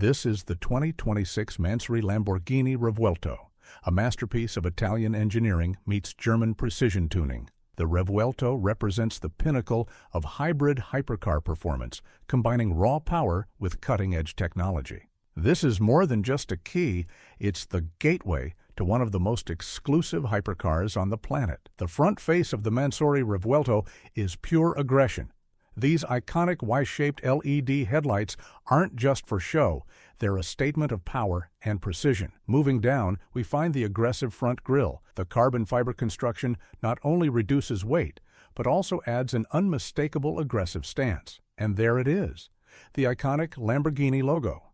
This is the 2026 Mansory Lamborghini Revuelto, a masterpiece of Italian engineering meets German precision tuning. The Revuelto represents the pinnacle of hybrid hypercar performance, combining raw power with cutting-edge technology. This is more than just a key, it's the gateway to one of the most exclusive hypercars on the planet. The front face of the Mansory Revuelto is pure aggression. These iconic Y-shaped LED headlights aren't just for show, they're a statement of power and precision. Moving down, we find the aggressive front grille. The carbon fiber construction not only reduces weight, but also adds an unmistakable aggressive stance. And there it is, the iconic Lamborghini logo.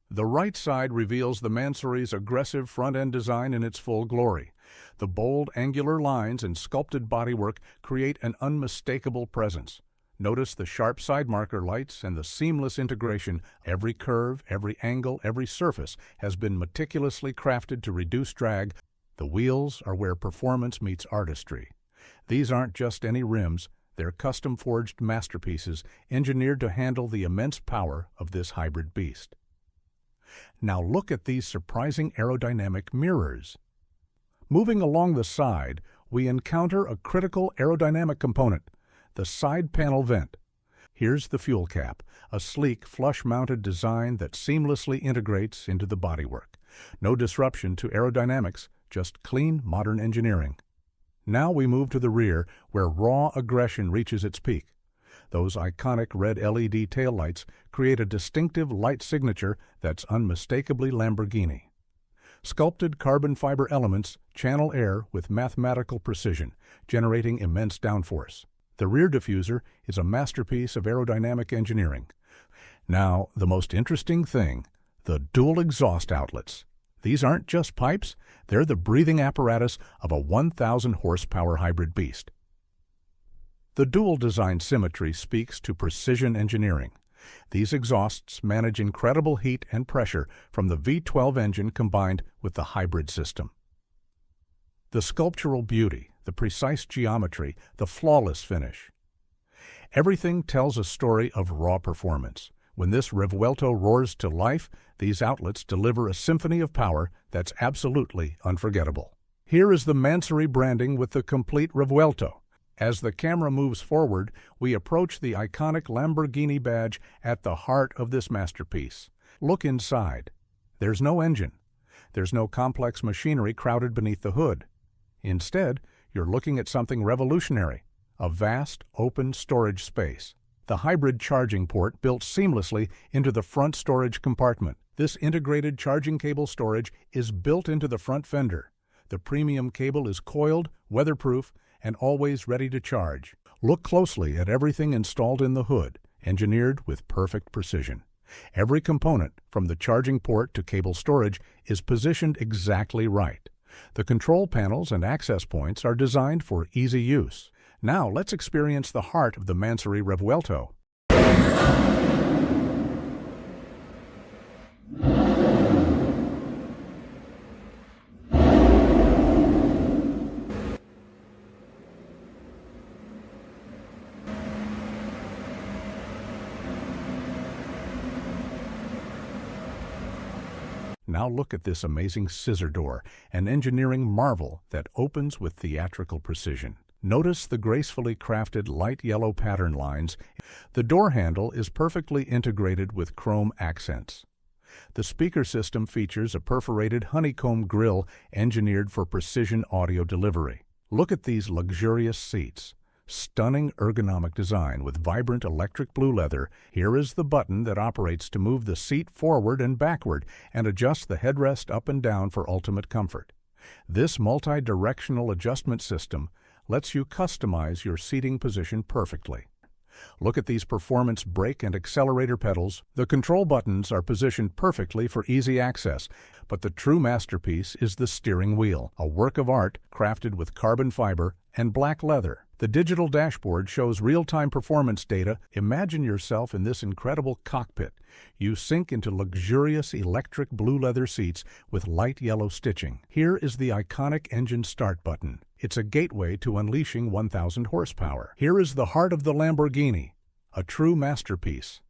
The right side reveals the Mansory's aggressive front-end design in its full glory. The bold, angular lines and sculpted bodywork create an unmistakable presence. Notice the sharp side marker lights and the seamless integration. Every curve, every angle, every surface has been meticulously crafted to reduce drag. The wheels are where performance meets artistry. These aren't just any rims, they're custom-forged masterpieces engineered to handle the immense power of this hybrid beast. Now look at these surprising aerodynamic mirrors. Moving along the side, we encounter a critical aerodynamic component, the side panel vent. Here's the fuel cap, a sleek, flush-mounted design that seamlessly integrates into the bodywork. No disruption to aerodynamics, just clean, modern engineering. Now we move to the rear, where raw aggression reaches its peak. Those iconic red LED taillights create a distinctive light signature that's unmistakably Lamborghini. Sculpted carbon fiber elements channel air with mathematical precision, generating immense downforce. The rear diffuser is a masterpiece of aerodynamic engineering. Now, the most interesting thing, the dual exhaust outlets. These aren't just pipes, they're the breathing apparatus of a 1,000 horsepower hybrid beast. The dual design symmetry speaks to precision engineering. These exhausts manage incredible heat and pressure from the V12 engine combined with the hybrid system. The sculptural beauty, the precise geometry, the flawless finish. Everything tells a story of raw performance. When this Revuelto roars to life, these outlets deliver a symphony of power that's absolutely unforgettable. Here is the Mansory branding with the complete Revuelto. As the camera moves forward, we approach the iconic Lamborghini badge at the heart of this masterpiece. Look inside. There's no engine. There's no complex machinery crowded beneath the hood. Instead, you're looking at something revolutionary, a vast, open storage space. The hybrid charging port built seamlessly into the front storage compartment. This integrated charging cable storage is built into the front fender. The premium cable is coiled, weatherproof, and always ready to charge. Look closely at everything installed in the hood, engineered with perfect precision. Every component, from the charging port to cable storage, is positioned exactly right. The control panels and access points are designed for easy use. Now let's experience the heart of the Mansory Revuelto. Now look at this amazing scissor door, an engineering marvel that opens with theatrical precision. Notice the gracefully crafted light yellow pattern lines. The door handle is perfectly integrated with chrome accents. The speaker system features a perforated honeycomb grille engineered for precision audio delivery. Look at these luxurious seats. Stunning ergonomic design with vibrant electric blue leather. Here is the button that operates to move the seat forward and backward and adjust the headrest up and down for ultimate comfort. This multi-directional adjustment system lets you customize your seating position perfectly. Look at these performance brake and accelerator pedals. The control buttons are positioned perfectly for easy access, but the true masterpiece is the steering wheel, a work of art crafted with carbon fiber and black leather. The digital dashboard shows real-time performance data. Imagine yourself in this incredible cockpit. You sink into luxurious electric blue leather seats with light yellow stitching. Here is the iconic engine start button. It's a gateway to unleashing 1,000 horsepower. Here is the heart of the Lamborghini, a true masterpiece.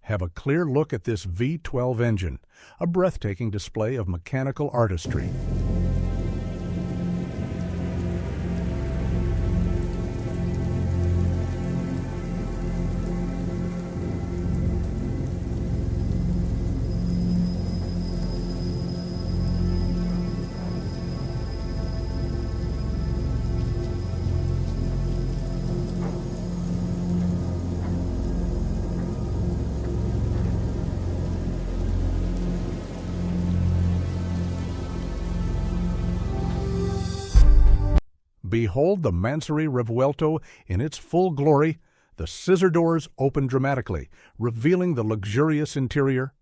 Have a clear look at this V12 engine, a breathtaking display of mechanical artistry. Behold the Mansory Revuelto in its full glory. The scissor doors open dramatically, revealing the luxurious interior.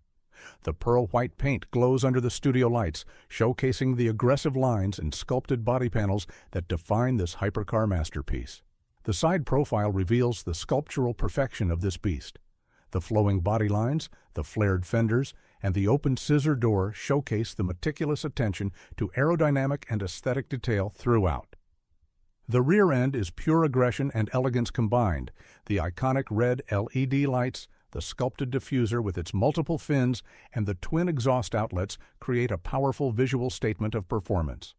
The pearl white paint glows under the studio lights, showcasing the aggressive lines and sculpted body panels that define this hypercar masterpiece. The side profile reveals the sculptural perfection of this beast. The flowing body lines, the flared fenders, and the open scissor door showcase the meticulous attention to aerodynamic and aesthetic detail throughout. The rear end is pure aggression and elegance combined. The iconic red LED lights, the sculpted diffuser with its multiple fins, and the twin exhaust outlets create a powerful visual statement of performance.